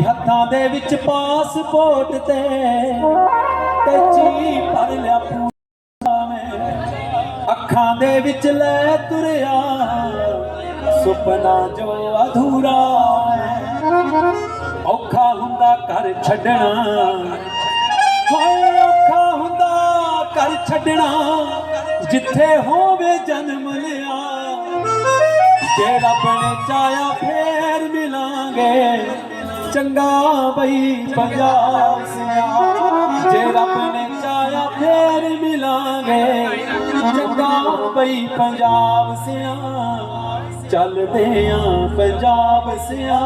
ਹੱਥਾਂ ਦੇ ਵਿੱਚ ਪਾਸਪੋਰਟ ਤੇ ਟੈਚੀ ਭਰ ਲਿਆ ਪੂਰਾ ਮੈਂ, ਅੱਖਾਂ ਦੇ ਵਿੱਚ ਲੈ ਤੁਰਿਆ ਸੁਪਨਾ ਜੋ ਅਧੂਰਾ ਹੈ। ਔਖਾ ਹੁੰਦਾ ਘਰ ਛੱਡਣਾ, ਹਾਏ ਔਖਾ ਹੁੰਦਾ ਘਰ ਛੱਡਣਾ, ਜਿੱਥੇ ਹੋਵੇ ਜਨਮ ਲਿਆ। ਜੇ ਰੱਬ ਨੇ ਚਾਹਿਆ ਫੇਰ ਮਿਲਾਂਗੇ, ਚੰਗਾ ਬਈ ਪੰਜਾਬ ਸਿਆ। ਜੇ ਰੱਬ ਨੇ ਚਾਹਿਆ ਫੇਰ ਮਿਲਾਂਗੇ, ਚੰਗਾ ਬਈ ਪੰਜਾਬ ਸਿਆ। ਚੱਲਦੇ ਆਂ ਪੰਜਾਬ ਸਿਆ।